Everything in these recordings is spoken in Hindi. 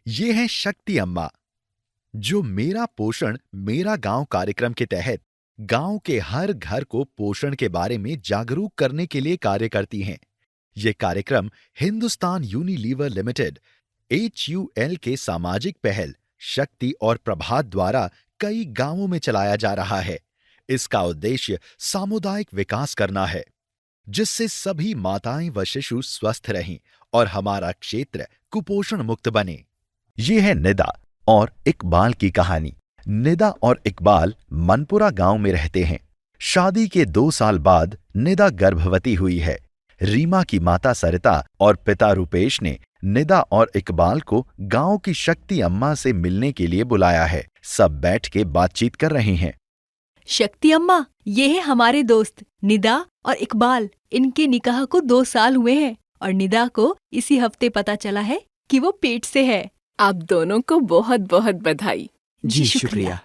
ये हैं शक्ति अम्मा, जो मेरा पोषण मेरा गांव कार्यक्रम के तहत गांव के हर घर को पोषण के बारे में जागरूक करने के लिए कार्य करती हैं। ये कार्यक्रम हिंदुस्तान यूनिलीवर लिमिटेड HUL के सामाजिक पहल शक्ति और प्रभात द्वारा कई गांवों में चलाया जा रहा है। इसका उद्देश्य सामुदायिक विकास करना है, जिससे सभी माताएं व शिशु स्वस्थ रहें और हमारा क्षेत्र कुपोषण मुक्त बने। ये है निदा और इकबाल की कहानी। निदा और इकबाल मनपुरा गांव में रहते हैं। शादी के 2 साल बाद निदा गर्भवती हुई है। रीमा की माता सरिता और पिता रूपेश ने निदा और इकबाल को गांव की शक्ति अम्मा से मिलने के लिए बुलाया है। सब बैठ के बातचीत कर रहे हैं। शक्ति अम्मा, ये है हमारे दोस्त निदा और इकबाल। इनके निकाह को 2 साल हुए हैं और निदा को इसी हफ्ते पता चला है कि वो पेट से है। आप दोनों को बहुत बहुत बधाई। जी शुक्रिया।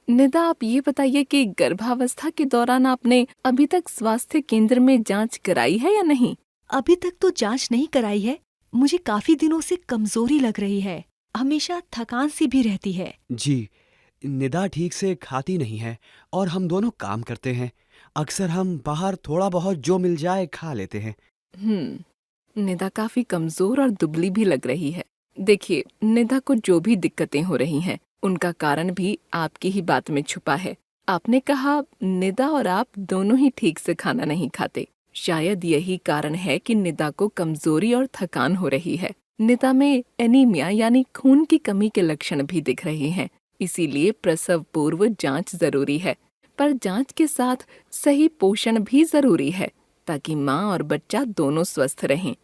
निदा, आप ये बताइए कि गर्भावस्था के दौरान आपने अभी तक स्वास्थ्य केंद्र में जांच कराई है या नहीं? अभी तक तो जांच नहीं कराई है। मुझे काफी दिनों से कमजोरी लग रही है। हमेशा थकान सी भी रहती है। जी, निदा ठीक से खाती नहीं है और हम दोनों काम करते हैं। अक्सर हम बाहर थोड़ा बहुत जो मिल जाए खा लेते हैं। निदा काफी कमजोर और दुबली भी लग रही है। देखिए, निदा को जो भी दिक्कतें हो रही हैं, उनका कारण भी आपकी ही बात में छुपा है। आपने कहा निदा और आप दोनों ही ठीक से खाना नहीं खाते। शायद यही कारण है कि निदा को कमजोरी और थकान हो रही है। निदा में एनीमिया यानी खून की कमी के लक्षण भी दिख रहे हैं। इसीलिए प्रसव पूर्व जांच जरूरी है, पर जांच के साथ सही पोषण भी जरूरी है, ताकि माँ और बच्चा दोनों स्वस्थ रहें।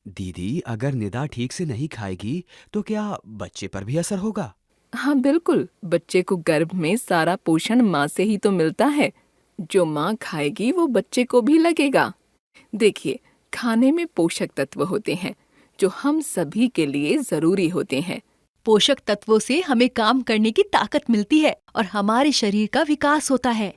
दीदी, अगर निदा ठीक से नहीं खाएगी तो क्या बच्चे पर भी असर होगा? हाँ बिल्कुल, बच्चे को गर्भ में सारा पोषण माँ से ही तो मिलता है। जो माँ खाएगी वो बच्चे को भी लगेगा। देखिए, खाने में पोषक तत्व होते हैं जो हम सभी के लिए जरूरी होते हैं। पोषक तत्वों से हमें काम करने की ताकत मिलती है और हमारे शरीर का विकास होता है।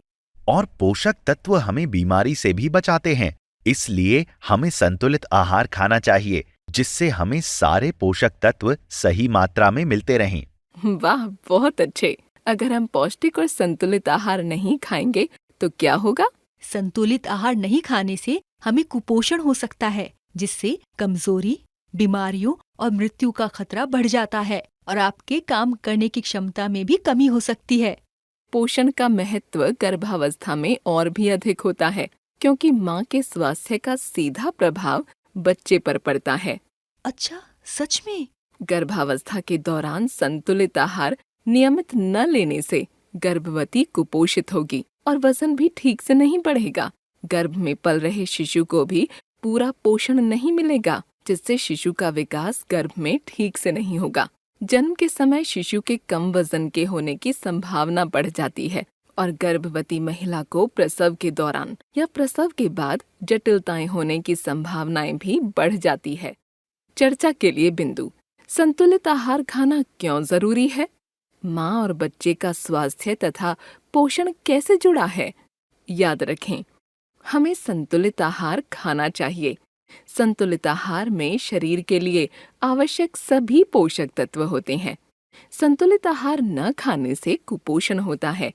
और पोषक तत्व हमें बीमारी से भी बचाते हैं। इसलिए हमें संतुलित आहार खाना चाहिए, जिससे हमें सारे पोषक तत्व सही मात्रा में मिलते रहें। वाह, बहुत अच्छे। अगर हम पौष्टिक और संतुलित आहार नहीं खाएंगे तो क्या होगा? संतुलित आहार नहीं खाने से हमें कुपोषण हो सकता है, जिससे कमजोरी, बीमारियों और मृत्यु का खतरा बढ़ जाता है और आपके काम करने की क्षमता में भी कमी हो सकती है। पोषण का महत्व गर्भावस्था में और भी अधिक होता है, क्योंकि माँ के स्वास्थ्य का सीधा प्रभाव बच्चे पर पड़ता है। अच्छा, सच में? गर्भावस्था के दौरान संतुलित आहार नियमित न लेने से गर्भवती कुपोषित होगी और वजन भी ठीक से नहीं बढ़ेगा। गर्भ में पल रहे शिशु को भी पूरा पोषण नहीं मिलेगा, जिससे शिशु का विकास गर्भ में ठीक से नहीं होगा। जन्म के समय शिशु के कम वजन के होने की संभावना बढ़ जाती है और गर्भवती महिला को प्रसव के दौरान या प्रसव के बाद जटिलताएं होने की संभावनाएं भी बढ़ जाती है। चर्चा के लिए बिंदु: संतुलित आहार खाना क्यों जरूरी है? माँ और बच्चे का स्वास्थ्य तथा पोषण कैसे जुड़ा है? याद रखें, हमें संतुलित आहार खाना चाहिए। संतुलित आहार में शरीर के लिए आवश्यक सभी पोषक तत्व होते हैं। संतुलित आहार न खाने से कुपोषण होता है।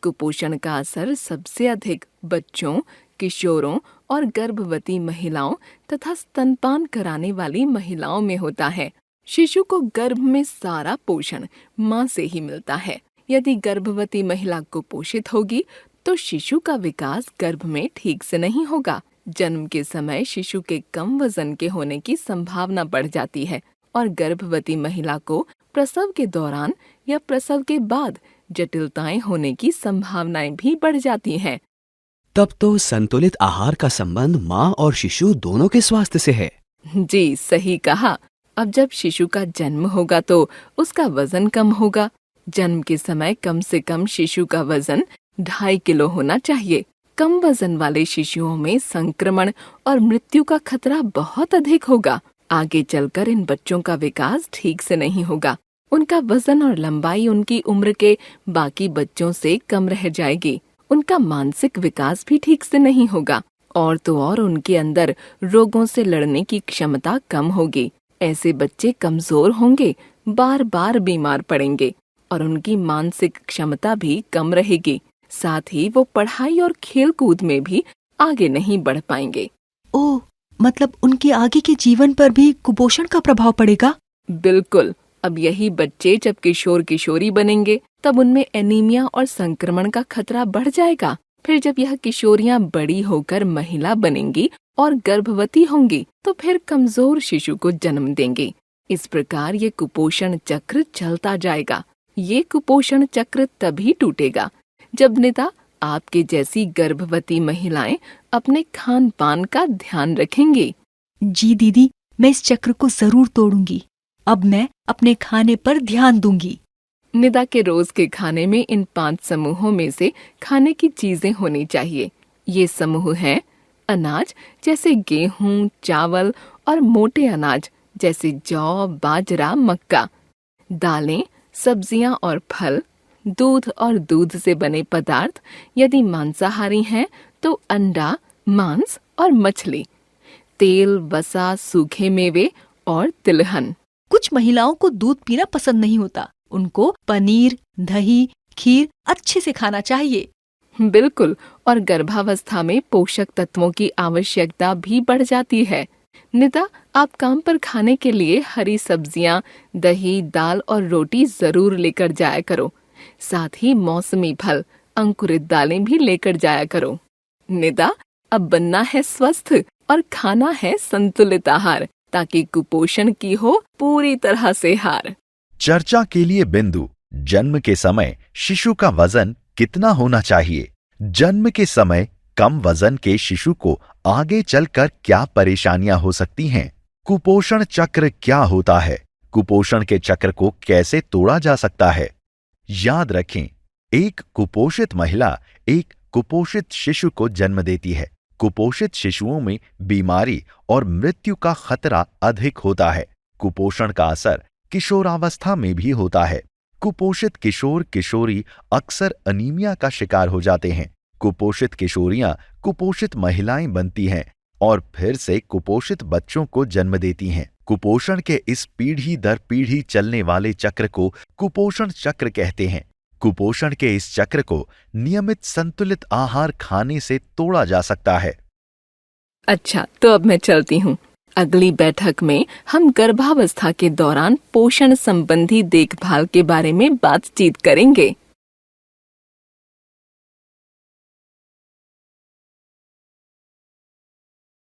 कुपोषण का असर सबसे अधिक बच्चों, किशोरों और गर्भवती महिलाओं तथा स्तनपान कराने वाली महिलाओं में होता है। शिशु को गर्भ में सारा पोषण माँ से ही मिलता है। यदि गर्भवती महिला कुपोषित होगी तो शिशु का विकास गर्भ में ठीक से नहीं होगा। जन्म के समय शिशु के कम वजन के होने की संभावना बढ़ जाती है और गर्भवती महिला को प्रसव के दौरान या प्रसव के बाद जटिलताएं होने की संभावनाएं भी बढ़ जाती हैं। तब तो संतुलित आहार का संबंध माँ और शिशु दोनों के स्वास्थ्य से है। जी, सही कहा। अब जब शिशु का जन्म होगा तो उसका वजन कम होगा। जन्म के समय कम से कम शिशु का वजन 2.5 किलो होना चाहिए। कम वजन वाले शिशुओं में संक्रमण और मृत्यु का खतरा बहुत अधिक होगा। आगे चलकर इन बच्चों का विकास ठीक से नहीं होगा। उनका वजन और लंबाई उनकी उम्र के बाकी बच्चों से कम रह जाएगी। उनका मानसिक विकास भी ठीक से नहीं होगा और तो और उनके अंदर रोगों से लड़ने की क्षमता कम होगी। ऐसे बच्चे कमजोर होंगे, बार बार बीमार पड़ेंगे और उनकी मानसिक क्षमता भी कम रहेगी। साथ ही वो पढ़ाई और खेल कूद में भी आगे नहीं बढ़ पाएंगे। ओह, मतलब उनके आगे के जीवन पर भी कुपोषण का प्रभाव पड़ेगा? बिल्कुल। अब यही बच्चे जब किशोर किशोरी बनेंगे तब उनमें एनीमिया और संक्रमण का खतरा बढ़ जाएगा। फिर जब यह किशोरियां बड़ी होकर महिला बनेंगी और गर्भवती होंगी तो फिर कमजोर शिशु को जन्म देंगी। इस प्रकार ये कुपोषण चक्र चलता जाएगा। ये कुपोषण चक्र तभी टूटेगा जब निदा आपके जैसी गर्भवती महिलाएं अपने खान पान का ध्यान रखेंगी। जी दीदी, मैं इस चक्र को जरूर तोड़ूंगी। अब मैं अपने खाने पर ध्यान दूंगी। निदा के रोज के खाने में इन 5 समूहों में से खाने की चीजें होनी चाहिए। ये समूह हैं अनाज जैसे गेहूं, चावल और मोटे अनाज जैसे जौ, बाजरा, मक्का, दालें, सब्जियां और फल, दूध और दूध से बने पदार्थ, यदि मांसाहारी हैं तो अंडा, मांस और मछली, तेल, वसा, सूखे मेवे और तिलहन। कुछ महिलाओं को दूध पीना पसंद नहीं होता। उनको पनीर, दही, खीर अच्छे से खाना चाहिए। बिल्कुल, और गर्भावस्था में पोषक तत्वों की आवश्यकता भी बढ़ जाती है। निदा, आप काम पर खाने के लिए हरी सब्जियां, दही, दाल और रोटी जरूर लेकर जाया करो। साथ ही मौसमी फल, अंकुरित दालें भी लेकर जाया करो। निदा, अब बनना है स्वस्थ और खाना है संतुलित आहार ताकि कुपोषण की हो पूरी तरह से हार। चर्चा के लिए बिंदु: जन्म के समय शिशु का वजन कितना होना चाहिए? जन्म के समय कम वजन के शिशु को आगे चलकर क्या परेशानियां हो सकती हैं? कुपोषण चक्र क्या होता है? कुपोषण के चक्र को कैसे तोड़ा जा सकता है? याद रखें, एक कुपोषित महिला एक कुपोषित शिशु को जन्म देती है। कुपोषित शिशुओं में बीमारी और मृत्यु का खतरा अधिक होता है। कुपोषण का असर किशोरावस्था में भी होता है। कुपोषित किशोर किशोरी अक्सर अनीमिया का शिकार हो जाते हैं। कुपोषित किशोरियां कुपोषित महिलाएं बनती हैं और फिर से कुपोषित बच्चों को जन्म देती हैं। कुपोषण के इस पीढ़ी दर पीढ़ी चलने वाले चक्र को कुपोषण चक्र कहते हैं। कुपोषण के इस चक्र को नियमित संतुलित आहार खाने से तोड़ा जा सकता है। अच्छा, तो अब मैं चलती हूँ। अगली बैठक में हम गर्भावस्था के दौरान पोषण संबंधी देखभाल के बारे में बातचीत करेंगे।